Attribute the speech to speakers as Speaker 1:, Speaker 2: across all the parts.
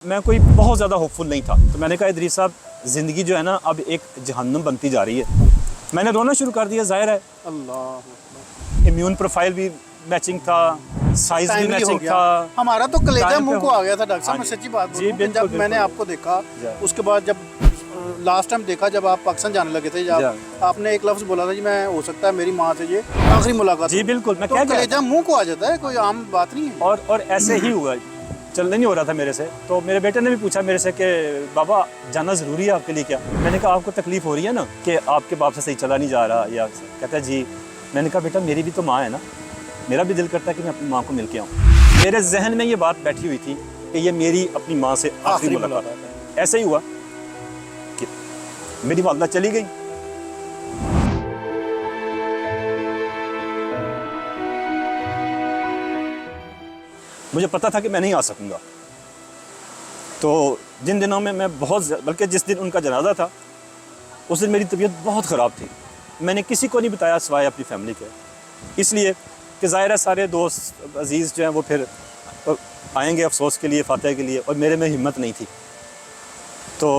Speaker 1: मैं कोई बहुत ज़्यादा होपफुल नहीं था, तो मैंने कहा इदरीस साहब ज़िंदगी जो है ना अब एक जहन्नुम बनती जा रही है। मैंने रोना शुरू कर दिया, ज़ाहिर है
Speaker 2: अल्लाह,
Speaker 1: इम्यून प्रोफाइल भी मैचिंग था, साइज भी मैचिंग था।
Speaker 2: हमारा तो कलेजा
Speaker 1: टाइम
Speaker 2: मुंह
Speaker 1: पे
Speaker 2: को आ गया था डॉक्टर साहब।
Speaker 1: हाँ
Speaker 2: मैं
Speaker 1: जी।
Speaker 2: सच्ची बात
Speaker 1: जी,
Speaker 2: बोलूं कि
Speaker 1: बिल्कुल,
Speaker 2: जब मैंने
Speaker 1: बिल्कुल।
Speaker 2: आपको देखा,
Speaker 1: जा।
Speaker 2: उसके बाद जब लास्ट टाइम देखा जब आप पाकिस्तान जाने लगे थे,
Speaker 1: जा।
Speaker 2: जब आपने एक लफ्ज़ बोला था जी, मैं हो सकता है मेरी माँ से ये आखिरी मुलाकात
Speaker 1: जी
Speaker 2: हो।
Speaker 1: बिल्कुल, मैं
Speaker 2: तो
Speaker 1: क्या
Speaker 2: कलेजा मुंह को आ जाता है, कोई आम बात नहीं है।
Speaker 1: और ऐसे ही हुआ, चलने नहीं हो रहा था मेरे से। तो मेरे बेटे ने भी पूछा मेरे से कि बाबा जाना ज़रूरी है आपके लिए क्या? मैंने कहा आपको तकलीफ़ हो रही है ना कि आपके बाप से सही चला नहीं जा रहा, या कहता है जी। मैंने कहा बेटा मेरी भी तो माँ है ना, मेरा भी दिल करता है कि मैं अपनी माँ को मिल के आऊँ। मेरे जहन में ये बात बैठी हुई थी कि ये मेरी अपनी माँ से आखिरी मुलाकात है। ऐसे ही हुआ कि मेरी वालदा चली गई। मुझे पता था कि मैं नहीं आ सकूँगा। तो जिन दिनों में मैं बल्कि जिस दिन उनका जनाजा था उस दिन मेरी तबीयत बहुत ख़राब थी। मैंने किसी को नहीं बताया सिवाय अपनी फैमिली के, इसलिए कि ज़ाहिर है सारे दोस्त अजीज़ जो हैं वो फिर आएंगे अफसोस के लिए, फातह के लिए, और मेरे में हिम्मत नहीं थी। तो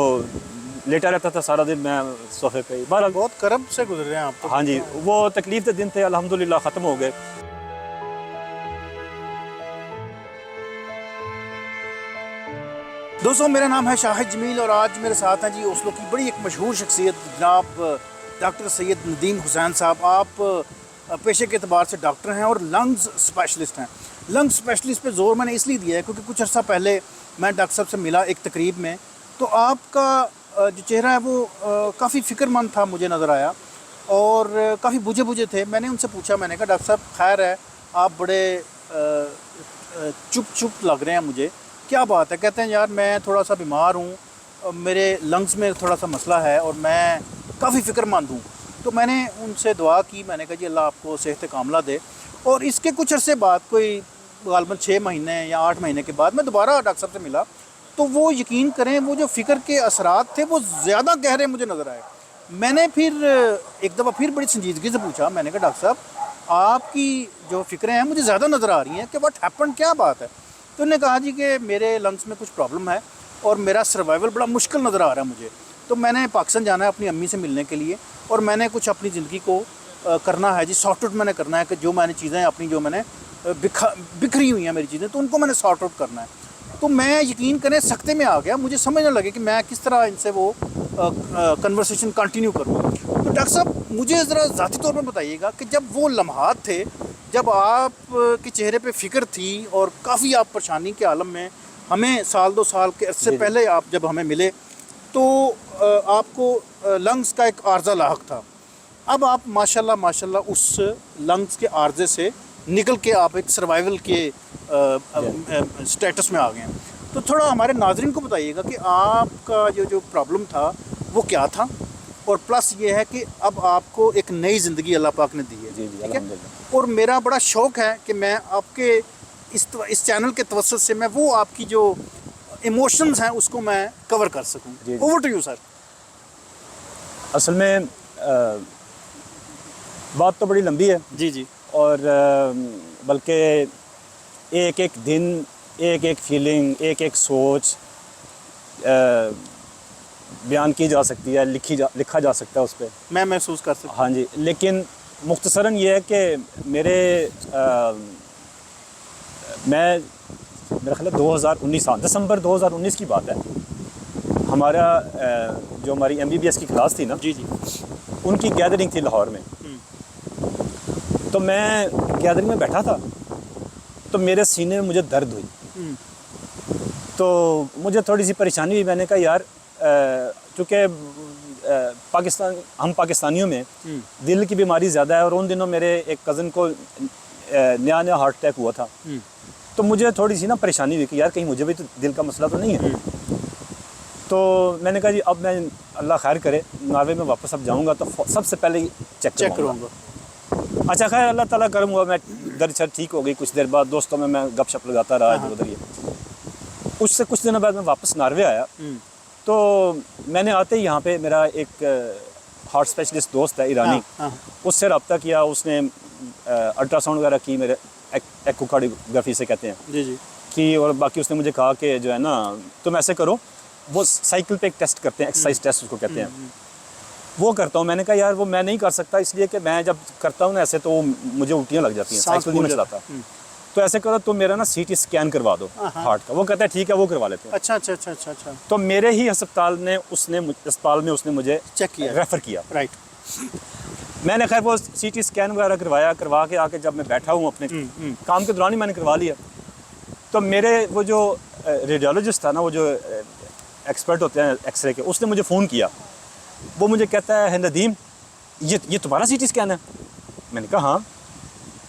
Speaker 1: लेटा रहता था सारा दिन मैं सोफे पे। बहरहाल
Speaker 2: बहुत करब से गुजर रहे हैं आप तो।
Speaker 1: हाँ जी, वो तकलीफ़ के दिन थे, अल्हम्दुलिल्लाह ख़त्म हो गए।
Speaker 2: दोस्तों, मेरा नाम है शाहिद जमील और आज मेरे साथ हैं जी ओस्लो की बड़ी एक मशहूर शख्सियत जनाब डॉक्टर सैयद नदीम हुसैन साहब। आप पेशे के अतबार से डॉक्टर हैं और लंग्स स्पेशलिस्ट हैं। लंग्स स्पेशलिस्ट पे जोर मैंने इसलिए दिया है क्योंकि कुछ अर्सा पहले मैं डॉक्टर साहब से मिला एक तकरीब में, तो आपका जो चेहरा है वो काफ़ी फ़िक्रमंद था, मुझे नज़र आया, और काफ़ी बुझे बुझे थे। मैंने उनसे पूछा, मैंने कहा डॉक्टर साहब खैर है, आप बड़े चुप लग रहे हैं मुझे, क्या बात है? कहते हैं यार मैं थोड़ा सा बीमार हूँ, मेरे लंग्स में थोड़ा सा मसला है और मैं काफ़ी फ़िक्रमंद हूँ। तो मैंने उनसे दुआ की, मैंने कहा जी अल्लाह आपको सेहत कामला दे। और इसके कुछ अरसे बाद, कोई गालबन 6 महीने या 8 महीने के बाद मैं दोबारा डॉक्टर साहब से मिला, तो वो यकीन करें वो जो फ़िक्र के असरात थे वो ज़्यादा गहरे मुझे नज़र आए। मैंने फिर एक दफ़ा फिर बड़ी संजीदगी से पूछा, मैंने कहा डॉक्टर साहब आपकी जो फ़िक्रें हैं मुझे ज़्यादा नज़र आ रही हैं, कि व्हाट हैपेंड, क्या बात है? तो उन्होंने कहा जी कि मेरे लंग्स में कुछ प्रॉब्लम है और मेरा सर्वाइवल बड़ा मुश्किल नज़र आ रहा है मुझे। तो मैंने पाकिस्तान जाना है अपनी अम्मी से मिलने के लिए, और मैंने कुछ अपनी ज़िंदगी को करना है जी, सॉर्ट आउट मैंने करना है कि जो मैंने चीज़ें अपनी जो मैंने बिखरी हुई हैं मेरी चीज़ें, तो उनको मैंने सॉर्ट आउट करना है। तो मैं यकीन करें सख्ते में आ गया, मुझे समझ ना लगे कि मैं किस तरह इनसे वो कन्वर्सेशन कंटिन्यू करूँ। तो डॉक्टर साहब मुझे ज़रा ज़ाती तौर पर बताइएगा कि जब वो लम्हात थे जब आप के चेहरे पे फ़िक्र थी और काफ़ी आप परेशानी के आलम में, हमें साल 2 साल के अर्से पहले आप जब हमें मिले तो आपको लंग्स का एक आर्ज़ा लाहक था। अब आप माशाल्लाह उस लंग्स के आर्ज़े से निकल के आप एक सर्वाइवल के स्टेटस में आ गए हैं। तो थोड़ा हमारे नाज़रीन को बताइएगा कि आपका जो प्रॉब्लम था वो क्या था, और प्लस ये है कि अब आपको एक नई ज़िंदगी अल्लाह पाक ने दी है।
Speaker 1: जी
Speaker 2: ठीक है, और मेरा बड़ा शौक़ है कि मैं आपके इस चैनल के तवज्जुह से मैं वो आपकी जो इमोशंस हैं उसको मैं कवर कर सकूं। Over to you sir.
Speaker 1: असल में बात तो बड़ी लंबी है
Speaker 2: जी,
Speaker 1: और बल्कि एक एक दिन, एक एक फीलिंग, एक एक सोच बयान की जा सकती है, लिखा जा सकता है उस पर,
Speaker 2: मैं महसूस कर सकता हूँ।
Speaker 1: हाँ जी। लेकिन मुख्तसरन ये है कि मेरा ख्याल है 2019 दिसंबर 2019 की बात है। हमारा जो हमारी MBBS की क्लास थी ना,
Speaker 2: जी,
Speaker 1: उनकी गैदरिंग थी लाहौर में। तो मैं गैदरिंग में बैठा था तो मेरे सीने में मुझे दर्द हुई, तो मुझे थोड़ी सी परेशानी हुई। मैंने कहा यार चूँकि हम पाकिस्तानियों में दिल की बीमारी ज़्यादा है, और उन दिनों मेरे एक कज़न को नया हार्ट अटैक हुआ था, तो मुझे थोड़ी सी ना परेशानी हुई कि यार कहीं मुझे भी तो दिल का मसला तो नहीं है। तो मैंने कहा जी अब मैं अल्लाह खैर करे नॉर्वे में वापस अब जाऊँगा तो सबसे पहले चेक करूँगा। अच्छा खैर अल्लाह ताला करम हुआ, मैं दर्द सर ठीक हो गई। कुछ देर बाद दोस्तों में मैं गपशप लगाता रहा इधर उधर। ये उससे कुछ दिनों बाद मैं वापस नॉर्वे आया, तो मैंने आते ही यहाँ पे मेरा एक हार्ट स्पेशलिस्ट दोस्त है ईरानी, उससे रब्ता किया। उसने अल्ट्रासाउंड वगैरह की, मेरे एक्कोकार्डियोग्राफी से कहते हैं
Speaker 2: जी,
Speaker 1: कि और बाकी उसने मुझे कहा कि जो है ना तुम ऐसे करो, वो साइकिल पे एक टेस्ट करते हैं, एक्सरसाइज टेस्ट उसको कहते हैं, वो करता हूँ। मैंने कहा यार वो मैं नहीं कर सकता, इसलिए कि मैं जब करता हूँ ना ऐसे तो मुझे उल्टियाँ लग जाती हैं, साइकिल नहीं मैं चलाता। तो ऐसे करो तुम मेरा ना CT स्कैन करवा दो हार्ट का। वो कहता है ठीक है वो करवा लेते हैं।
Speaker 2: अच्छा अच्छा अच्छा अच्छा अच्छा।
Speaker 1: तो मेरे ही अस्पताल में उसने मुझे
Speaker 2: चेक किया,
Speaker 1: रेफ़र किया।
Speaker 2: राइट।
Speaker 1: मैंने खैर वो CT स्कैन वगैरह करवा के आके जब मैं बैठा हूँ अपने काम के दौरान ही मैंने करवा लिया। तो मेरे वो जो रेडियोलॉजिस्ट था ना, वो जो एक्सपर्ट होते हैं एक्सरे के, उसने मुझे फ़ोन किया। वो मुझे कहता है नदीम ये तुम्हारा CT स्कैन है? मैंने कहा हाँ।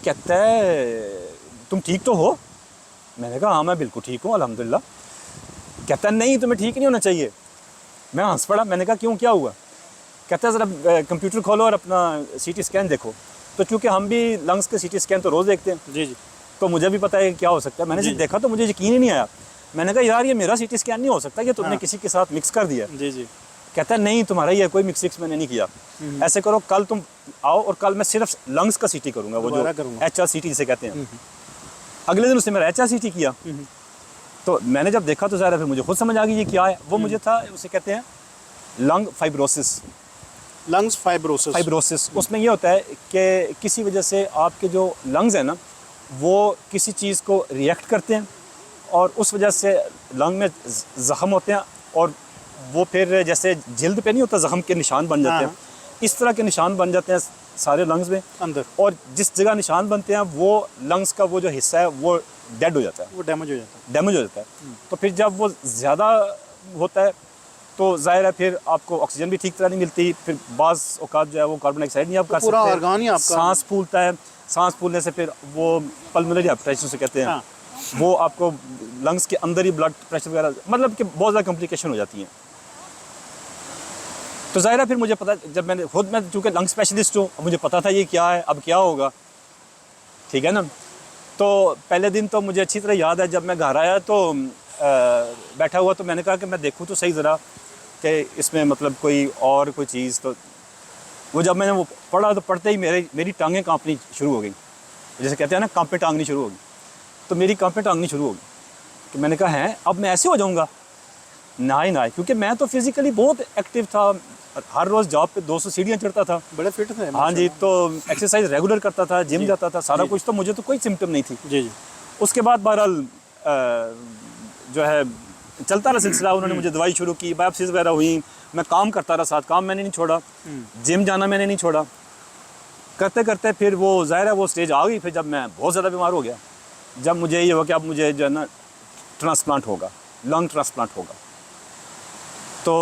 Speaker 1: कहता है तुम ठीक तो हो? मैंने कहा हाँ मैं बिल्कुल ठीक हूँ अल्हम्दुलिल्लाह। कहता है नहीं तुम्हें ठीक नहीं होना चाहिए। मैं हंस पड़ा। मैंने कहा क्यों, क्या हुआ? कहता है ज़रा कंप्यूटर खोलो और अपना CT स्कैन देखो। तो चूँकि हम भी लंग्स के CT स्कैन तो रोज़ देखते हैं,
Speaker 2: जी जी,
Speaker 1: तो मुझे भी पता है कि क्या हो सकता है। मैंने जब देखा तो मुझे यकीन ही नहीं आया। मैंने कहा यार ये मेरा CT स्कैन नहीं हो सकता, ये तुमने किसी के साथ मिक्स कर दिया।
Speaker 2: जी जी।
Speaker 1: कहता है नहीं तुम्हारा ही है, कोई मिक्स मैंने नहीं किया। ऐसे करो कल तुम आओ और कल मैं सिर्फ लंग्स का CT करूँगा, वो जो HRCT जिसे कहते हैं। अगले दिन उसने मेरा HRCT किया। तो मैंने जब देखा तो ज़ाहिर है फिर मुझे खुद समझ आ गई ये क्या है। वो मुझे था, उसे कहते हैं लंग फाइब्रोसिस।
Speaker 2: Lungs fibrosis.
Speaker 1: उसमें ये होता है कि किसी वजह से आपके जो लंग्स हैं ना, वो किसी चीज़ को रिएक्ट करते हैं और उस वजह से लंग में ज़ख़म होते हैं और वो फिर जैसे जिल्द पे नहीं होता ज़ख़म के निशान बन जाते हैं, इस तरह के निशान बन जाते हैं सारे लंग्स में
Speaker 2: अंदर।
Speaker 1: और जिस जगह निशान बनते हैं वो लंग्स का वो जो हिस्सा है वो डेड हो जाता है,
Speaker 2: वो डैमेज हो जाता है।
Speaker 1: तो फिर जब वो ज़्यादा होता है तो ज़ाहिर है फिर आपको ऑक्सीजन भी ठीक तरह नहीं मिलती। फिर बाज़ औकात जो है वो कार्बन डाइऑक्साइड नहीं आप कर सकते,
Speaker 2: पूरा ऑर्गन ही आपका
Speaker 1: सांस फूलता है। सांस फूलने से फिर वो पल्मोनरी हाइपरटेंशन से कहते हैं, वो आपको लंग्स के अंदर ही ब्लड प्रेशर वगैरह, मतलब कि बहुत ज़्यादा कॉम्प्लिकेशन हो जाती हैं। तो ज़ाहिर है फिर मुझे पता, जब मैं चूँकि लंग स्पेशलिस्ट हूँ, मुझे पता था ये क्या है, अब क्या होगा, ठीक है ना। तो पहले दिन तो मुझे अच्छी तरह याद है, जब मैं घर आया तो बैठा हुआ तो मैंने कहा कि मैं देखूँ तो सही ज़रा कि इसमें मतलब कोई चीज़। तो वो जब मैंने वो पढ़ा तो पढ़ते ही मेरी टांगें कांपनी शुरू हो गई, जैसे कहते हैं ना कांपे टांगनी शुरू हो गई। तो मेरी कांपे टांगनी शुरू हो गई। तो मैंने कहा है अब मैं ऐसे हो जाऊँगा? ना ही ना, क्योंकि मैं तो फिज़िकली बहुत एक्टिव था, हर रोज़ जॉब पे 200 सीढ़ियाँ चढ़ता था।
Speaker 2: बड़े फिट थे।
Speaker 1: हाँ जी, तो एक्सरसाइज रेगुलर करता था, जिम जाता था, सारा कुछ। तो मुझे तो कोई सिम्टम नहीं थी।
Speaker 2: जी जी।
Speaker 1: उसके बाद बहरहाल जो है चलता रहा सिलसिला। उन्होंने मुझे दवाई शुरू की, बायोप्सीज वगैरह हुई, मैं काम करता रहा, साथ काम मैंने नहीं छोड़ा, जिम जाना मैंने नहीं छोड़ा। करते करते फिर वो ज़ाहिर है वो स्टेज आ गई फिर जब मैं बहुत ज़्यादा बीमार हो गया, जब मुझे ये हुआ कि अब मुझे जो है ना ट्रांसप्लांट होगा, लंग ट्रांसप्लांट होगा। तो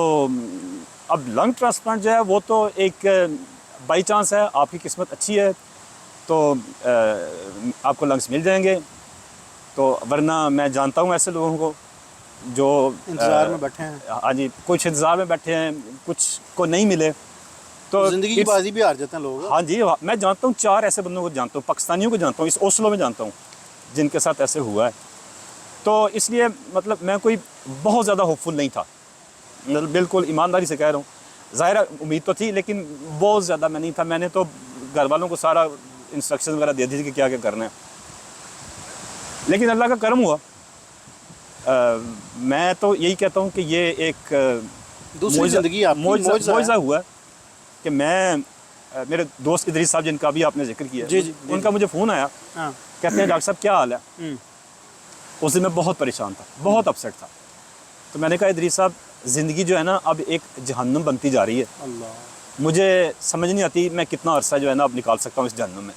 Speaker 1: अब लंग ट्रांसप्लांट जो है वो तो एक बाई चांस है, आपकी किस्मत अच्छी है तो आपको लंग्स मिल जाएंगे। तो वरना मैं जानता हूँ ऐसे लोगों को जो
Speaker 2: इंतज़ार में बैठे हैं।
Speaker 1: हाँ जी, कुछ इंतज़ार में बैठे हैं, कुछ को नहीं मिले तो
Speaker 2: ज़िंदगी की बाजी भी हार जाते हैं लोग।
Speaker 1: हाँ जी, मैं जानता हूँ 4 ऐसे बंदों को जानता हूँ, पाकिस्तानियों को जानता हूँ, इस ओस्लो में जानता हूँ जिनके साथ ऐसे हुआ है। तो इसलिए मतलब मैं कोई बहुत ज़्यादा होपफुल नहीं था, मतलब बिल्कुल ईमानदारी से कह रहा हूँ। ज़ाहिर उम्मीद तो थी लेकिन बहुत ज़्यादा मैं नहीं था। मैंने तो घर वालों को सारा इंस्ट्रक्शन वगैरह दे दी थी कि क्या क्या करना है, लेकिन अल्लाह का करम हुआ। मैं तो यही कहता हूँ कि ये एक
Speaker 2: दूसरी ज़िंदगी
Speaker 1: मौजज़ा हुआ कि मैं मेरे दोस्त इदरीस साहब जिनका भी आपने जिक्र किया,
Speaker 2: जी,
Speaker 1: उनका मुझे फ़ोन आया, कहते हैं डॉक्टर साहब क्या हाल है। उस दिन मैं बहुत परेशान था, बहुत अपसेट था। तो मैंने कहा इदरीस साहब ज़िंदगी जो है ना अब एक जहन्नम बनती जा रही है,
Speaker 2: अल्लाह।
Speaker 1: मुझे समझ नहीं आती मैं कितना अरसा जो है ना अब निकाल सकता हूँ इस जहन्नम में।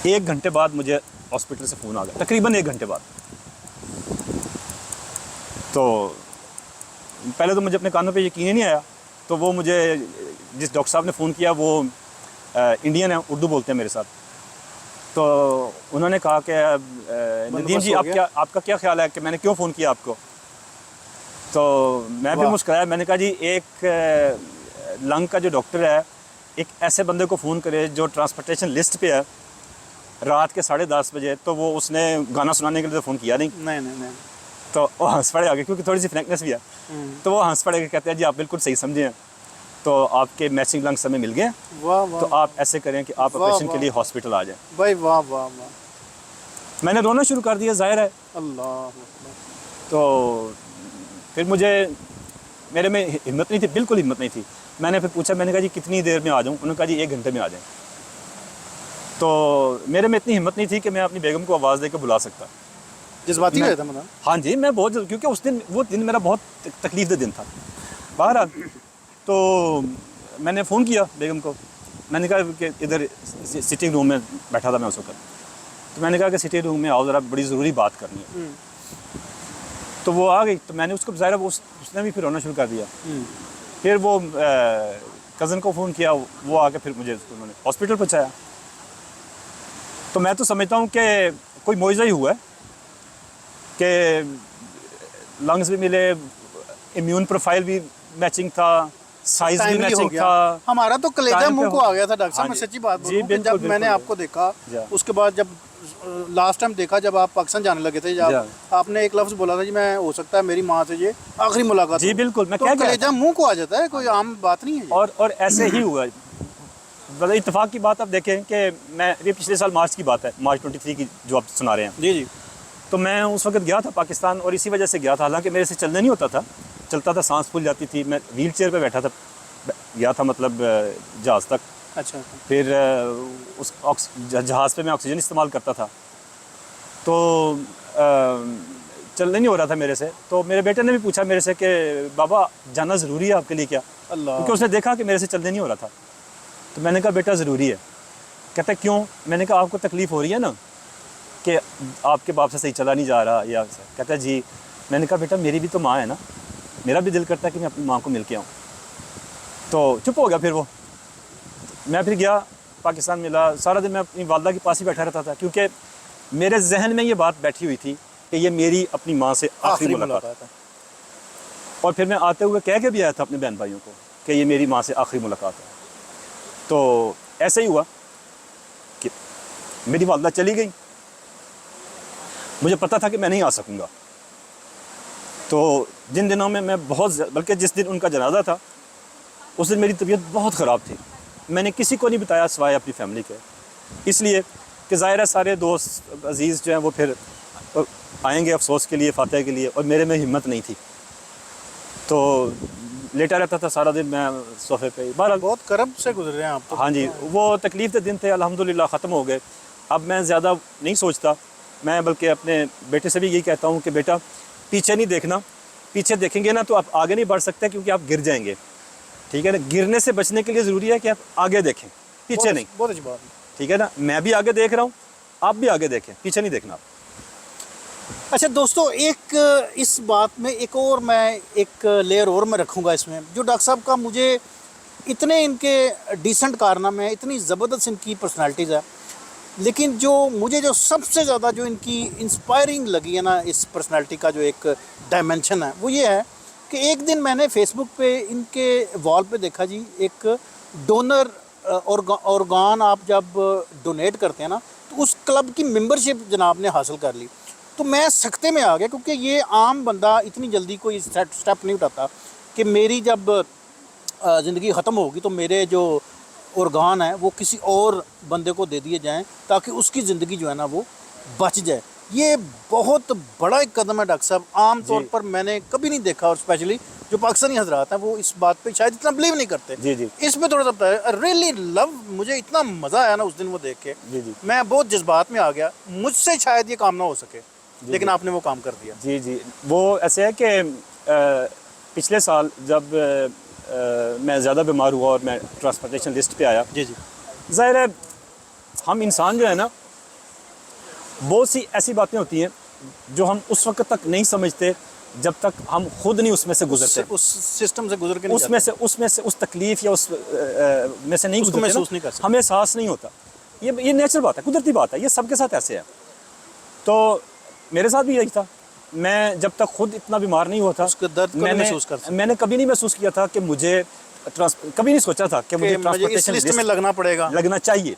Speaker 1: 1 घंटे बाद मुझे हॉस्पिटल से फ़ोन आ गया, तकरीबन 1 घंटे बाद। तो पहले तो मुझे अपने कानों पे यकीन ही नहीं आया। तो वो मुझे जिस डॉक्टर साहब ने फ़ोन किया वो इंडियन है, उर्दू बोलते हैं मेरे साथ। तो उन्होंने कहा कि नदीम जी आपका क्या ख्याल है कि मैंने क्यों फ़ोन किया आपको। तो मैं भी मुस्कुराया, मैंने कहा जी एक लंग का जो डॉक्टर है एक ऐसे बंदे को फ़ोन करे जो ट्रांसपोर्टेशन लिस्ट पे है रात के 10:30 बजे, तो वो उसने गाना सुनाने के लिए तो फ़ोन किया नहीं। तो वो हंस पड़े आगे, क्योंकि थोड़ी सी फ्रैंकनेस भी है। तो वो हंस पड़े, कहते हैं जी आप बिल्कुल सही समझे हैं, तो आपके मैचिंग लंग्स हमें मिल गए, तो आप ऐसे करें कि आप ऑपरेशन के लिए हॉस्पिटल आ जाएं।
Speaker 2: भाई वाह वाह वाह।
Speaker 1: मैंने रोना शुरू कर दिया, जाहिर है।
Speaker 2: अल्लाह।
Speaker 1: तो फिर मुझे, मेरे में हिम्मत नहीं थी, बिल्कुल हिम्मत नहीं थी। मैंने फिर पूछा, मैंने कहा जी कितनी देर में आ जाऊँ? उन्होंने कहा जी 1 घंटे में आ जाएं। तो मेरे में इतनी हिम्मत नहीं थी कि मैं अपनी बेगम को आवाज़ देकर बुला सकता।
Speaker 2: जज्बाती हो था मतलब?
Speaker 1: हाँ जी, मैं बहुत, क्योंकि उस दिन, वो दिन मेरा बहुत तकलीफ दे दिन था। बहरहाल तो मैंने फ़ोन किया बेगम को, मैंने कहा कि इधर सिटिंग रूम में बैठा था मैं उस वक्त। तो मैंने कहा कि सिटिंग रूम में आओ, ज़रा बड़ी ज़रूरी बात करनी है। तो वो आ गई, तो मैंने उसको ज़ाहिर उसने भी फिर रोना शुरू कर दिया। फिर वो कज़न को फ़ोन किया, वो आके फिर मुझे उन्होंने हॉस्पिटल पहुँचाया। तो मैं तो समझता हूँ कि कोई मुआवजा ही हुआ है कि लंग्स भी मिले, इम्यून प्रोफाइल भी मैचिंग था, साइज भी मैचिंग था।
Speaker 2: हमारा तो कलेजा मुंह को आ गया था डॉक्टर साहब।
Speaker 1: हाँ
Speaker 2: मैं
Speaker 1: जी।
Speaker 2: सच्ची बात
Speaker 1: जी,
Speaker 2: बोलूं कि जब मैंने आपको देखा, उसके बाद जब लास्ट टाइम देखा, जब आप पाकिस्तान जाने लगे थे, जब आपने एक लफ्ज़ बोला था जी, मैं हो सकता है मेरी माँ से ये आखिरी मुलाकात।
Speaker 1: जी बिल्कुल, मैं
Speaker 2: तो
Speaker 1: क्या
Speaker 2: कलेजा मुंह को आ जाता है, कोई आम बात नहीं है।
Speaker 1: और ऐसे ही हुआ। मतलब इत्तेफाक की बात आप देखें कि मैं, ये पिछले साल मार्च की बात है, मार्च 23 की जो आप सुना रहे हैं।
Speaker 2: जी जी।
Speaker 1: तो मैं उस वक्त गया था पाकिस्तान, और इसी वजह से गया था। हालांकि मेरे से चलना नहीं होता था, चलता था, सांस फूल जाती थी। मैं व्हील चेयर पर बैठा था, गया था मतलब जहाज़ तक।
Speaker 2: अच्छा।
Speaker 1: फिर उस जहाज़ पे मैं ऑक्सीजन इस्तेमाल करता था, तो चलने नहीं हो रहा था मेरे से। तो मेरे बेटे ने भी पूछा मेरे से कि बाबा जाना ज़रूरी है आपके लिए क्या?
Speaker 2: अल्लाह।
Speaker 1: क्योंकि उसने देखा कि मेरे से चलने नहीं हो रहा था। तो मैंने कहा बेटा ज़रूरी है। कहता क्यों? मैंने कहा आपको तकलीफ़ हो रही है ना कि आपके बाप से सही चला नहीं जा रहा या। कहता जी। मैंने कहा बेटा मेरी भी तो माँ है ना, मेरा भी दिल करता है कि मैं अपनी माँ को मिल के आऊँ। तो चुप हो गया। फिर वो, मैं फिर गया पाकिस्तान, मिला। सारा दिन मैं अपनी वालदा के पास ही बैठा रहता था, क्योंकि मेरे जहन में ये बात बैठी हुई थी कि ये मेरी अपनी माँ से आखिरी मुलाकात है। और फिर मैं आते हुए कह के भी आया था अपने बहन भाइयों को कि ये मेरी माँ से आखिरी मुलाकात है। तो ऐसे ही हुआ कि मेरी वालदा चली गई। मुझे पता था कि मैं नहीं आ सकूँगा। तो जिन दिनों में मैं बहुत, बल्कि जिस दिन उनका जनाजा था उस दिन मेरी तबीयत बहुत ख़राब थी। मैंने किसी को नहीं बताया सिवाय अपनी फैमिली के, इसलिए कि ज़ाहिर है सारे दोस्त अजीज़ जो हैं वो फिर आएंगे अफसोस के लिए, फातह के लिए, और मेरे में हिम्मत नहीं थी। तो लेटा रहता था सारा दिन मैं सोफे पे। बहरहाल
Speaker 2: बहुत करब से गुजरे हैं आप तो।
Speaker 1: हाँ जी, वो तकलीफ़ के दिन थे, अल्हम्दुलिल्लाह ख़त्म हो गए। अब मैं ज़्यादा नहीं सोचता, मैं बल्कि अपने बेटे से भी यही कहता हूँ कि बेटा पीछे नहीं देखना, पीछे देखेंगे ना तो आप आगे नहीं बढ़ सकते, क्योंकि आप गिर जाएंगे। ठीक है ना? गिरने से बचने के लिए ज़रूरी है कि आप आगे देखें, पीछे नहीं।
Speaker 2: बहुत अच्छी बात है।
Speaker 1: ठीक है ना? मैं भी आगे देख रहा हूँ, आप भी आगे देखें, पीछे नहीं देखना आप।
Speaker 2: अच्छा दोस्तों, एक इस बात में एक और मैं एक लेयर और मैं रखूँगा इसमें, जो डॉक्टर साहब का मुझे इतने इनके डिसेंट कारनामे हैं, इतनी ज़बरदस्त इनकी पर्सनालिटीज़ है, लेकिन जो मुझे जो सबसे ज़्यादा जो इनकी इंस्पायरिंग लगी है ना, इस पर्सनालिटी का जो एक डायमेंशन है, वो ये है कि एक दिन मैंने फेसबुक पे इनके वॉल पे देखा जी, एक डोनर ऑर्गान आप जब डोनेट करते हैं ना, तो उस क्लब की मेंबरशिप जनाब ने हासिल कर ली। तो मैं सख्ते में आ गया, क्योंकि ये आम बंदा इतनी जल्दी कोई स्टेप नहीं उठाता कि मेरी जब ज़िंदगी ख़त्म होगी तो मेरे जो ऑर्गान है वो किसी और बंदे को दे दिए जाएं, ताकि उसकी ज़िंदगी जो है ना वो बच जाए। ये बहुत बड़ा एक कदम है डॉक्टर साहब। आम तौर पर मैंने कभी नहीं देखा, और स्पेशली जो पाकिस्तानी हजरात हैं वो इस बात पे शायद इतना बिलीव नहीं करते।
Speaker 1: जी जी।
Speaker 2: इसमें थोड़ा सा रियली लव, मुझे इतना मज़ा आया ना उस दिन वो देख के।
Speaker 1: जी जी।
Speaker 2: मैं बहुत जज्बात में आ गया। मुझसे शायद ये काम ना हो सके, लेकिन आपने वो काम कर दिया।
Speaker 1: जी जी। वो ऐसे है कि पिछले साल जब मैं ज़्यादा बीमार हुआ और मैं ट्रांसप्लांटेशन लिस्ट पे आया,
Speaker 2: जी जी।
Speaker 1: ज़ाहिर है हम इंसान जो है ना, बहुत सी ऐसी बातें होती हैं जो हम उस वक्त तक नहीं समझते जब तक हम खुद नहीं उसमें से गुजरते,
Speaker 2: उस सिस्टम से गुजर के नहीं
Speaker 1: उसमें से उस तकलीफ़ या उस में से नहीं
Speaker 2: उसको
Speaker 1: गुजरते
Speaker 2: महसूस
Speaker 1: ना,
Speaker 2: नहीं कर सकते।
Speaker 1: हमें एहसास नहीं होता। ये नेचुरल बात है, कुदरती बात है, ये सबके साथ ऐसे है। तो मेरे साथ भी यही था। मैं जब तक खुद इतना बीमार नहीं हुआ था,
Speaker 2: उसका दर्द को नहीं महसूस कर सकते।
Speaker 1: मैंने कभी नहीं महसूस किया था कि मुझे कभी नहीं सोचा था कि मुझे
Speaker 2: इस
Speaker 1: ट्रांसपोर्टेशन
Speaker 2: लिस्ट में लगना पड़ेगा,
Speaker 1: लगना चाहिए,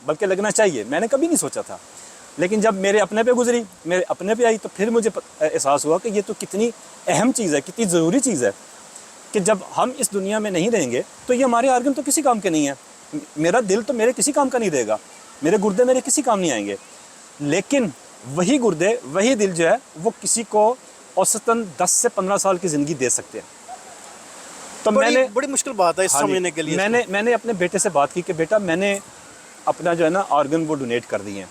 Speaker 1: बल्कि लगना चाहिए, मैंने कभी नहीं सोचा था। लेकिन जब मेरे अपने पे गुजरी, मेरे अपने पे आई, तो फिर मुझे एहसास हुआ कि ये तो कितनी अहम चीज़ है, कितनी ज़रूरी चीज़ है कि जब हम इस दुनिया में नहीं रहेंगे तो ये हमारे आर्गन तो किसी काम के नहीं है। मेरा दिल तो मेरे किसी काम का नहीं देगा, मेरे गुर्दे मेरे किसी काम नहीं आएंगे। लेकिन वही गुर्दे, वही दिल जो है वो किसी को औसतन 10 से 15 साल की ज़िंदगी दे सकते हैं। तो मैंने
Speaker 2: बड़ी मुश्किल बात है इस
Speaker 1: हाँ जी,
Speaker 2: समझने के लिए।
Speaker 1: मैंने अपने बेटे से बात की कि बेटा मैंने अपना जो है ना ऑर्गन वो डोनेट कर दिए हैं।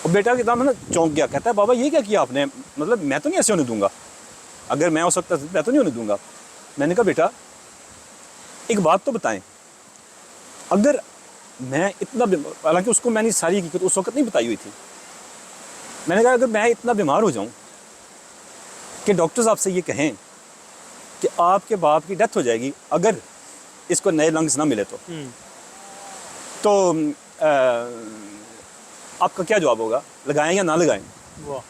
Speaker 1: और बेटा एकदम ना चौंक गया, कहता है बाबा ये क्या किया आपने, मतलब मैं तो नहीं ऐसे होने दूंगा, अगर मैं हो सकता मैं तो नहीं होने दूंगा। मैंने कहा बेटा एक बात तो बताएं, अगर मैं इतना, हालांकि उसको मैंने सारी हकीकत उस वक्त नहीं बताई हुई थी, मैंने कहा अगर मैं इतना बीमार हो जाऊं कि डॉक्टर्स आपसे ये कहें कि आपके बाप की डेथ हो जाएगी अगर इसको नए लंग्स ना मिले तो आपका क्या जवाब होगा, लगाएं या ना लगाएं?
Speaker 2: वाह।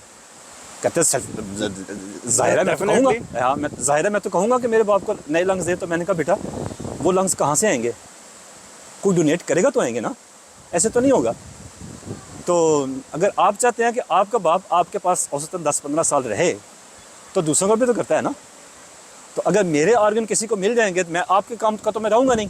Speaker 1: कहते ज़ाहिर है मैं तो कहूँगा, हाँ मैं ज़ाहिर है मैं तो कहूँगा कि मेरे बाप को नए लंग्स दे। तो मैंने कहा बेटा वो लंग्स कहाँ से आएंगे, कोई डोनेट करेगा तो आएंगे ना, ऐसे तो नहीं होगा। तो अगर आप चाहते हैं कि आपका बाप आपके पास औसतन 10-15 साल रहे तो दूसरों का भी तो करता है ना। तो अगर मेरे ऑर्गन किसी को मिल जाएंगे तो मैं आपके काम का तो मैं रहूँगा नहीं,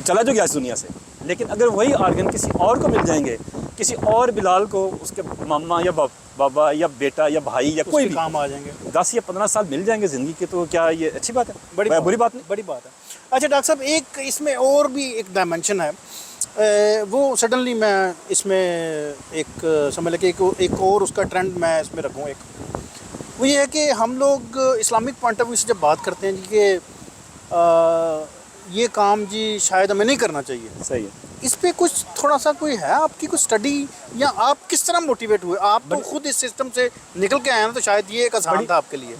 Speaker 1: चला जो गया इस दुनिया से। लेकिन अगर वही ऑर्गन किसी और को मिल जाएंगे, किसी और बिलाल को, उसके मामा या बाबा या बेटा या भाई या कोई भी
Speaker 2: काम आ जाएंगे,
Speaker 1: 10 या 15 साल मिल जाएंगे ज़िंदगी के, तो क्या ये अच्छी बात है? बुरी बात नहीं,
Speaker 2: बड़ी बात है। अच्छा डॉक्टर साहब, एक इसमें और भी एक डायमेंशन है, वो सडनली मैं इसमें एक समझ लें कि एक और उसका ट्रेंड मैं इसमें रखूँ। एक वो ये है कि हम लोग इस्लामिक पॉइंट ऑफ व्यू से जब बात करते हैं जी कि ये काम जी शायद हमें नहीं करना चाहिए,
Speaker 1: सही है,
Speaker 2: इस पे कुछ थोड़ा सा कोई है आपकी कुछ स्टडी, या आप किस तरह मोटिवेट हुए? आप तो खुद इस सिस्टम से निकल के आए हैं, तो शायद ये एक आसान था आपके लिए।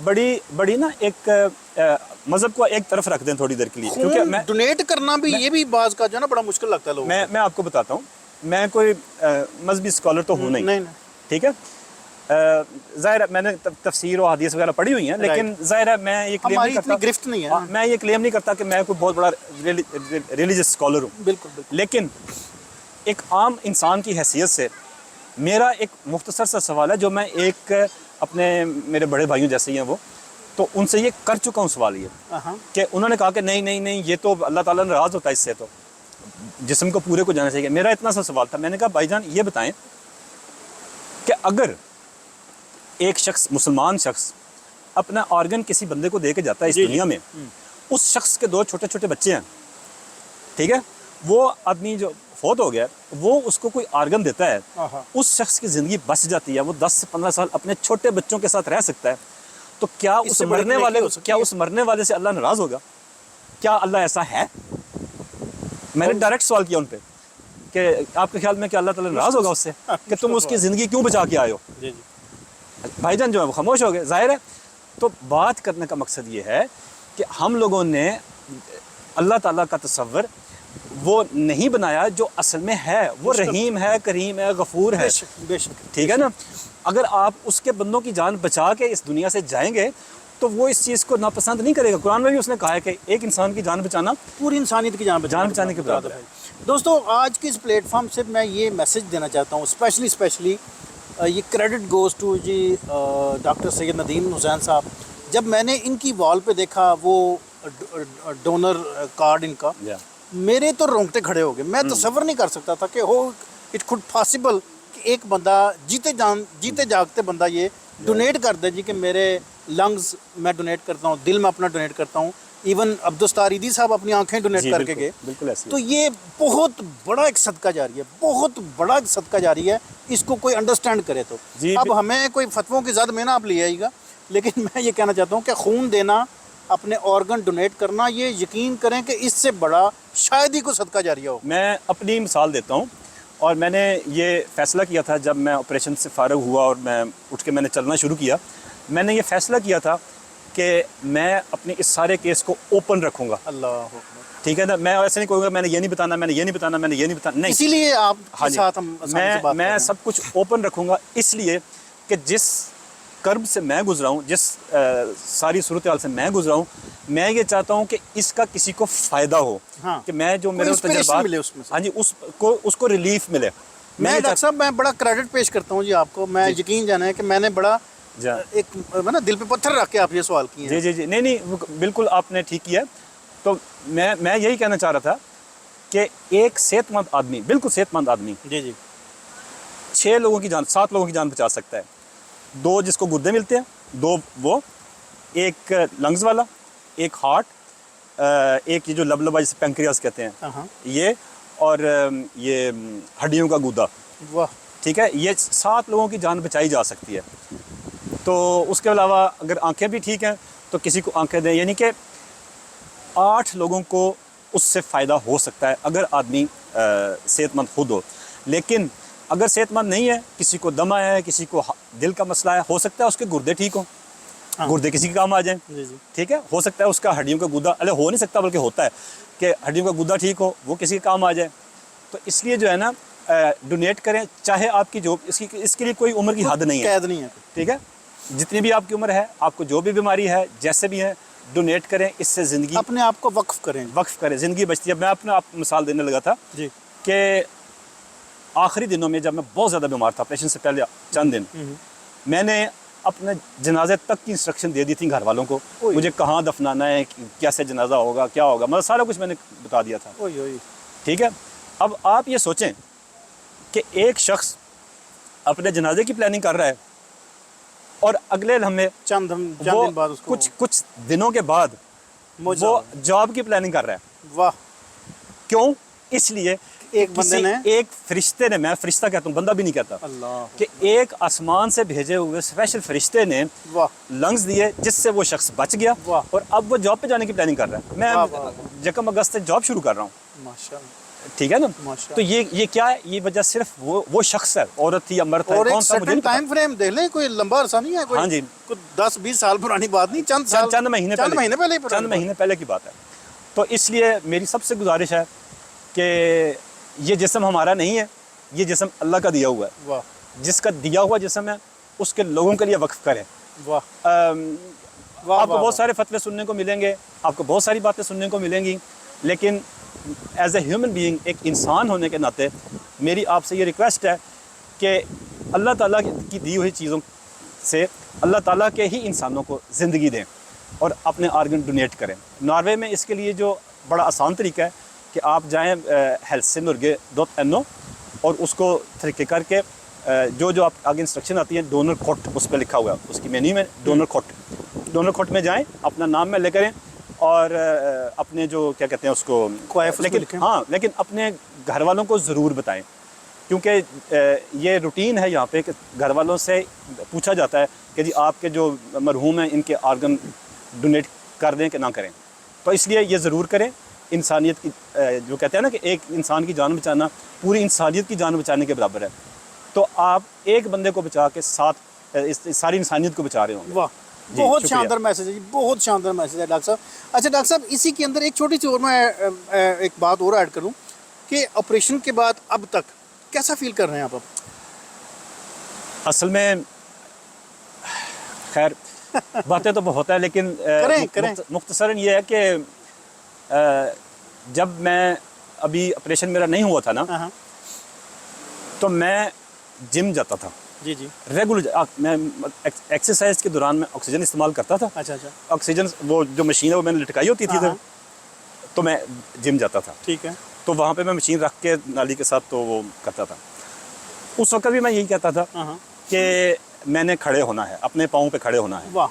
Speaker 1: बड़ी ना एक मज़हब को एक तरफ रख दें थोड़ी देर के लिए, क्योंकि मैं
Speaker 2: डोनेट करना भी ये भी बाज का जो है ना बड़ा मुश्किल लगता है लोगों को।
Speaker 1: मैं आपको बताता हूँ, मैं कोई मजहबी स्कॉलर तो हूँ नहीं, ठीक है। ज़ाहिर है मैंने तफसीर और हदीस वगैरह पढ़ी हुई हैं, लेकिन ज़ाहिर है मैं ये क्लेम नहीं करता,
Speaker 2: गिरफ्त नहीं है,
Speaker 1: मैं ये क्लेम नहीं करता कि मैं कोई बहुत बड़ा रिलीजियस स्कॉलर हूँ।
Speaker 2: बिल्कुल।
Speaker 1: लेकिन एक आम इंसान की हैसियत से मेरा एक मुख्तसर सा सवाल है, जो मैं एक अपने मेरे बड़े भाइयों जैसे ही हैं वो, तो उनसे ये कर चुका हूँ सवाल ये कि उन्होंने कहा कि नहीं ये तो अल्लाह ताला नाराज़ होता है, इससे तो जिस्म को पूरे को जाना चाहिए। मेरा इतना सा सवाल था, मैंने कहा भाईजान ये बताएं कि अगर एक शख्स, मुसलमान शख्स, अपना ऑर्गन किसी बंदे को दे के जाता है इस दुनिया में, उस शख्स के 2 छोटे छोटे बच्चे हैं, ठीक है, वो आदमी जो फौत हो गया वो उसको कोई ऑर्गन देता है, उस शख्स की ज़िंदगी बच जाती है, वो 10 से 15 साल अपने छोटे बच्चों के साथ रह सकता है, तो क्या उस मरने वाले से अल्लाह नाराज़ होगा? क्या अल्लाह ऐसा है? मैंने डायरेक्ट सवाल किया उन पे कि आपके ख्याल में क्या अल्लाह ताला नाराज़ होगा उससे कि तुम उसकी ज़िंदगी क्यों बचा के आए हो? भाईजान जो है वो खामोश हो गए। जाहिर है, तो बात करने का मकसद ये है कि हम लोगों ने अल्लाह ताला का तसव्वुर वो नहीं बनाया जो असल में है। वो रहीम है, करीम है, गफूर है, ठीक है ना। अगर आप उसके बंदों की जान बचा के इस दुनिया से जाएंगे तो वो इस चीज़ को नापसंद नहीं करेगा। कुरान में भी उसने कहा है कि एक इंसान की जान बचाना पूरी इंसानियत की जान बचाने के बराबर है।
Speaker 2: दोस्तों, आज के इस प्लेटफॉर्म से मैं ये मैसेज देना चाहता हूँ, स्पेशली ये क्रेडिट गोज़ टू जी डॉक्टर सैयद नदीम हुसैन साहब। जब मैंने इनकी वॉल पे देखा वो डोनर कार्ड इनका, मेरे तो रोंगटे खड़े हो गए। मैं तसव्वुर नहीं कर सकता था कि हो इट कुड पॉसिबल कि एक बंदा जीते जागते बंदा ये डोनेट कर दे जी कि मेरे लंग्स मैं डोनेट करता हूँ, दिल में अपना डोनेट करता हूँ। इवन अब्दुस्तार ईदी साहब अपनी आंखें डोनेट करके गए।
Speaker 1: बिल्कुल ऐसे।
Speaker 2: तो ये बहुत बड़ा एक सदका जारी है, बहुत बड़ा एक सदका जारी है। इसको कोई अंडरस्टैंड करे तो। अब हमें कोई फतवों की ज़द में ना आप ले आइएगा, लेकिन मैं ये कहना चाहता हूँ कि खून देना, अपने ऑर्गन डोनेट करना, ये यकीन करें कि इससे बड़ा शायद ही कोई सदका जारिया हो।
Speaker 1: मैं अपनी मिसाल देता हूँ, और मैंने ये फ़ैसला किया था जब मैं ऑपरेशन से फ़ारिग हुआ और मैं उठ के मैंने चलना शुरू किया। मैंने ये फ़ैसला किया था कि मैं अपने इस सारे केस को ओपन रखूँगा।
Speaker 2: अल्लाह,
Speaker 1: ठीक है ना। मैं ऐसे नहीं कहूँगा मैंने ये नहीं बताना, मैंने ये नहीं बताना, मैंने ये नहीं बताना, नहीं।
Speaker 2: इसीलिए आप साथ हम
Speaker 1: मैं सब कुछ ओपन रखूँगा, इसलिए कि जिस कर्ब से मैं गुजरा हूँ, जिस सारी सूरत हाल से मैं गुजरा हूँ, मैं ये चाहता हूँ कि इसका किसी को फ़ायदा हो।
Speaker 2: हाँ।
Speaker 1: कि मैं जो मेरे तजुर्बात, हाँ जी, उसको रिलीफ मिले।
Speaker 2: मैं डॉक्टर साहब, मैं बड़ा क्रेडिट पेश करता हूँ जी आपको। मैं यकीन जाना है कि मैंने बड़ा एक ना दिल पे पत्थर रख के आप ये सवाल किए हैं।
Speaker 1: जी, नहीं बिल्कुल आपने ठीक किया। तो मैं यही कहना चाह रहा था कि एक सेहतमंद आदमी, बिल्कुल सेहतमंद आदमी,
Speaker 2: जी,
Speaker 1: 6 लोगों की जान, 7 लोगों की जान बचा सकता है। 2 जिसको गुर्दे मिलते हैं, 2 वो, एक लंग्स वाला, एक हार्ट, एक ये जो लबलबा जिसे पेंक्रियास कहते हैं
Speaker 2: हाँ।
Speaker 1: ये, और ये हड्डियों का गूदा।
Speaker 2: वाह।
Speaker 1: ठीक है, ये 7 लोगों की जान बचाई जा सकती है। तो उसके अलावा अगर आंखें भी ठीक हैं तो किसी को आंखें दें, यानी कि 8 लोगों को उससे फ़ायदा हो सकता है अगर आदमी सेहतमंद खुद हो। लेकिन अगर सेहतमंद नहीं है, किसी को दमा है, किसी को दिल का मसला है, हो सकता है उसके गुर्दे ठीक हों,
Speaker 2: हाँ।
Speaker 1: गुर्दे किसी के काम आ जाएं।
Speaker 2: जी जी।
Speaker 1: ठीक है, हो सकता है उसका हड्डियों का गुदा, अरे हो नहीं सकता बल्कि होता है कि हड्डियों का गुदा ठीक हो, वो किसी के काम आ जाए। तो इसलिए जो है ना, डोनेट करें, चाहे आपकी जो इसके लिए कोई उम्र की हद नहीं है,
Speaker 2: कैद नहीं है।
Speaker 1: ठीक है, जितनी भी आपकी उम्र है, आपको जो भी बीमारी है, जैसे भी है, डोनेट करें। इससे ज़िंदगी
Speaker 2: अपने आप को वक्फ करें।
Speaker 1: वक्फ करें, ज़िंदगी बचती है। मैं अपने आप मिसाल देने लगा था
Speaker 2: जी।
Speaker 1: कि आखिरी दिनों में जब मैं बहुत ज़्यादा बीमार था, ऑपरेशन से पहले चंद दिन, मैंने अपने जनाजे तक की इंस्ट्रक्शन दे दी थी घर वालों को, मुझे कहाँ दफनाना है, कैसे जनाजा होगा, क्या होगा, मतलब सारा कुछ मैंने बता दिया था। ठीक है, अब आप ये सोचें कि एक शख्स अपने जनाजे की प्लानिंग कर रहा है और अगले लम्हे
Speaker 2: चंद दिन बाद उसको
Speaker 1: कुछ दिनों के बाद वो जॉब की प्लानिंग कर रहा है।
Speaker 2: वाह।
Speaker 1: क्यों? इसलिए
Speaker 2: एक बंदे ने,
Speaker 1: एक फरिश्ते ने, मैं फरिश्ता कहता हूँ, बंदा भी नहीं कहता,
Speaker 2: अल्लाह, कि
Speaker 1: एक आसमान से भेजे हुए स्पेशल फरिश्ते ने लंग्स दिए जिससे वो शख्स बच गया और अब वो जॉब पे जाने की प्लानिंग कर रहा है। मैं जकम अगस्त से जॉब शुरू कर रहा हूँ।
Speaker 2: माशाअल्लाह।
Speaker 1: ठीक है ना? तो ये क्या है? ये वजह सिर्फ वो शख्स है, औरत थी, अमर था,
Speaker 2: और कौन सा मुझे टाइम फ्रेम देख लें, कोई लंबा अरसा नहीं है, कोई,
Speaker 1: हाँ जी,
Speaker 2: कुछ 10-20 साल पुरानी बात नहीं, चंद महीने पहले
Speaker 1: की बात है। तो इसलिए मेरी सबसे गुजारिश है कि ये जिस्म हमारा नहीं है, ये जिस्म अल्लाह का दिया हुआ है।
Speaker 2: वाह।
Speaker 1: जिसका दिया हुआ जिस्म है उसके लोगों के लिए वक्फ करें।
Speaker 2: वाह।
Speaker 1: आपको बहुत सारे फतवे सुनने को मिलेंगे, आपको बहुत सारी बातें सुनने को मिलेंगी, लेकिन एज ए ह्यूमन बीइंग, एक इंसान होने के नाते मेरी आपसे ये रिक्वेस्ट है कि अल्लाह ताला की दी हुई चीज़ों से अल्लाह ताला के ही इंसानों को ज़िंदगी दें और अपने आर्गन डोनेट करें। नॉर्वे में इसके लिए जो बड़ा आसान तरीका है कि आप जाएँ helsenorge.no और उसको तरीके करके जो आप आगे इंस्ट्रक्शन आती हैं, डोनर कोट उस पर लिखा हुआ है, उसकी मेन्यू में डोनर कोट में जाएँ, अपना नाम में ले करें और अपने जो क्या कहते हैं उसको, लेकिन अपने घर वालों को ज़रूर बताएं, क्योंकि ये रूटीन है यहाँ पे कि घर वालों से पूछा जाता है कि जी आपके जो मरहूम हैं इनके आर्गन डोनेट कर दें कि ना करें। तो इसलिए ये ज़रूर करें। इंसानियत की जो कहते हैं ना कि एक इंसान की जान बचाना पूरी इंसानियत की जान बचाने के बराबर है। तो आप एक बंदे को बचा के सारी इंसानियत को बचा रहे होंगे।
Speaker 2: वाह, बहुत शानदार मैसेज है जी, बहुत शानदार मैसेज है डॉक्टर साहब। अच्छा डॉक्टर साहब, इसी के अंदर एक छोटी सी और मैं एक बात और ऐड करूं कि ऑपरेशन के बाद अब तक कैसा फील कर रहे हैं आप?
Speaker 1: असल में खैर बातें तो बहुत है, लेकिन मुख्तसरन ये है कि जब मैं अभी ऑपरेशन मेरा नहीं हुआ था ना, तो मैं जिम जाता था।
Speaker 2: जी जी।
Speaker 1: रेगुलर मैं एक्सरसाइज के दौरान मैं ऑक्सीजन इस्तेमाल करता था।
Speaker 2: अच्छा अच्छा।
Speaker 1: ऑक्सीजन वो जो मशीन है वो मैंने लटकाई होती थी, तो मैं जिम जाता था।
Speaker 2: ठीक है।
Speaker 1: तो वहाँ पे मैं मशीन रख के नाली के साथ तो वो करता था। उस वक्त भी मैं यही कहता था कि मैंने खड़े होना है, अपने पाँव पे खड़े होना है।
Speaker 2: वाह।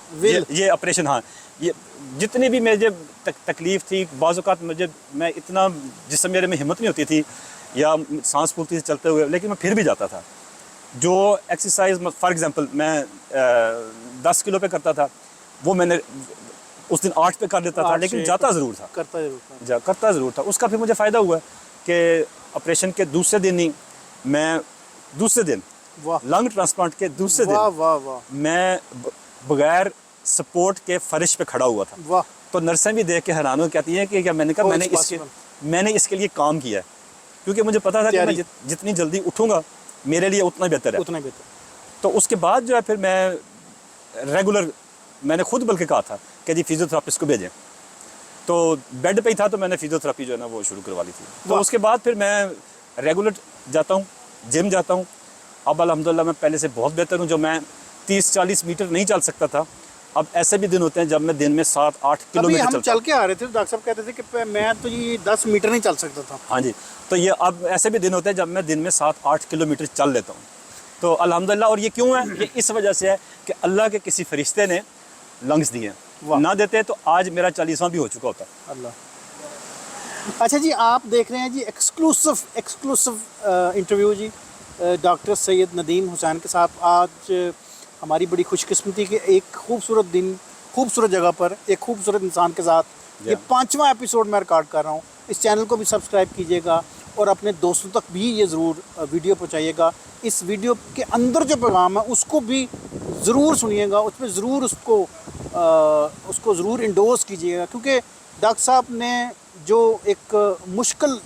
Speaker 1: ये ऑपरेशन, हाँ, ये जितनी भी मुझे तकलीफ़ थी, बाज़ औक़ात मैं इतना जिससे मेरे में हिम्मत नहीं होती थी या सांस फूलती थी चलते हुए, लेकिन मैं फिर भी जाता था। जो एक्सरसाइज फॉर एग्जांपल मैं 10 किलो पे करता था, वो मैंने उस दिन 8 पे कर लेता था, लेकिन जाता ज़रूर था, करता ज़रूर था। उसका फिर मुझे फ़ायदा हुआ कि ऑपरेशन के दूसरे दिन ही मैं लंग ट्रांसप्लांट के दूसरे दिन मैं बगैर सपोर्ट के फर्श पे खड़ा हुआ था। तो नर्सें भी देख के हैरान हो कहती हैं कि क्या, मैंने कहा मैंने इसके लिए काम किया है, क्योंकि मुझे पता था कि मैं जितनी जल्दी उठूँगा मेरे लिए उतना बेहतर है। तो उसके बाद जो है फिर मैं रेगुलर, मैंने खुद बल्कि कहा था कि जी फिजियोथेरापिस्ट को भेजें, तो बेड पे ही था तो मैंने फिजियोथेरापी जो है ना वो शुरू करवा ली थी। तो उसके बाद फिर मैं रेगुलर जाता हूँ, जिम जाता हूँ। अब अल्हम्दुलिल्लाह मैं पहले से बहुत बेहतर हूँ। जो मैं 30-40 मीटर नहीं चल सकता था, अब ऐसे भी दिन होते हैं जब मैं दिन में 7-8 किलोमीटर
Speaker 2: हम चल के आ रहे थे, डॉक्टर साहब कहते थे कि मैं तो ये 10 मीटर नहीं चल सकता था।
Speaker 1: हाँ जी, तो ये अब ऐसे भी दिन होते हैं जब मैं दिन में 7-8 किलोमीटर चल लेता हूँ। तो अल्हम्दुलिल्लाह। और ये क्यों है? ये इस वजह से है कि अल्लाह के किसी फरिश्ते ने लंग्स दिए हैं, ना देते तो आज मेरा 40वां भी हो चुका होता।
Speaker 2: अल्लाह। अच्छा जी, आप देख रहे हैं जी एक्सक्लूसिव इंटरव्यू जी डॉक्टर सैयद नदीम हुसैन के साथ। आज हमारी बड़ी खुशकिस्मती कि एक खूबसूरत दिन, खूबसूरत जगह पर एक खूबसूरत इंसान के साथ ये 5वां एपिसोड मैं रिकॉर्ड कर रहा हूँ। इस चैनल को भी सब्सक्राइब कीजिएगा और अपने दोस्तों तक भी ये ज़रूर वीडियो पहुँचाइएगा। इस वीडियो के अंदर जो पैगाम है उसको भी ज़रूर सुनिएगा, उसमें ज़रूर उसको ज़रूर इंडोर्स कीजिएगा, क्योंकि डॉक्टर साहब ने जो एक मुश्किल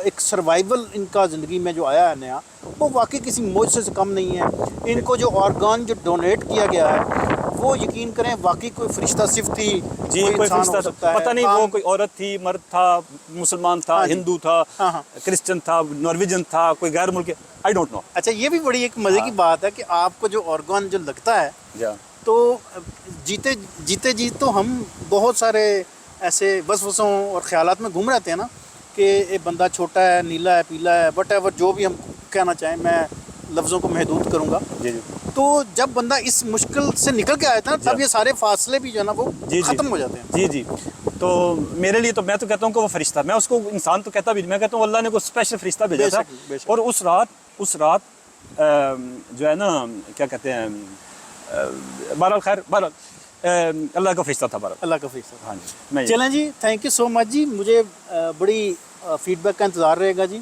Speaker 2: एक सर्वाइवल इनका ज़िंदगी में जो आया है नया, वो वाकई किसी मोजज़े से कम नहीं है। इनको जो ऑर्गन जो डोनेट किया गया है वो यकीन करें वाकई कोई फरिश्ता सिर्फ थी
Speaker 1: जी, कोई फरिश्ता था, पता नहीं वो कोई औरत थी, मर्द था, मुसलमान था,
Speaker 2: हाँ
Speaker 1: हिंदू था,
Speaker 2: हाँ।
Speaker 1: क्रिश्चियन था, नॉर्वेजन था, कोई गैर मुल्की, आई डोंट नो।
Speaker 2: अच्छा, ये भी बड़ी एक मज़े की बात है कि आपको जो ऑर्गन जो लगता है तो जीते जी तो हम बहुत सारे ऐसे वसवसों और ख्यालात में घूम रहते हैं ना कि ये बंदा छोटा है, नीला है, पीला है, वट जो भी हम कहना चाहें, मैं लफ्ज़ों को महदूद करूँगा।
Speaker 1: जी।
Speaker 2: तो जब बंदा इस मुश्किल से निकल के आया था ना, तब ये सारे फासले भी जो है ना वो ख़त्म हो जाते हैं।
Speaker 1: जी। तो मेरे लिए तो मैं तो कहता हूँ कि वो फरिश्ता, मैं उसको इंसान तो कहता भी, मैं कहता हूँ अल्लाह ने कोई स्पेशल फरिश्ता भेजा था। और उस रात जो है ना, क्या कहते हैं, बहरहाल खैर, बहरहाल अल्लाह का फरिश्ता था, बहरहाल
Speaker 2: अल्लाह का फरिश्ता।
Speaker 1: हाँ जी।
Speaker 2: चलें जी, थैंक यू सो मच जी। मुझे बड़ी फीडबैक का इंतज़ार रहेगा जी।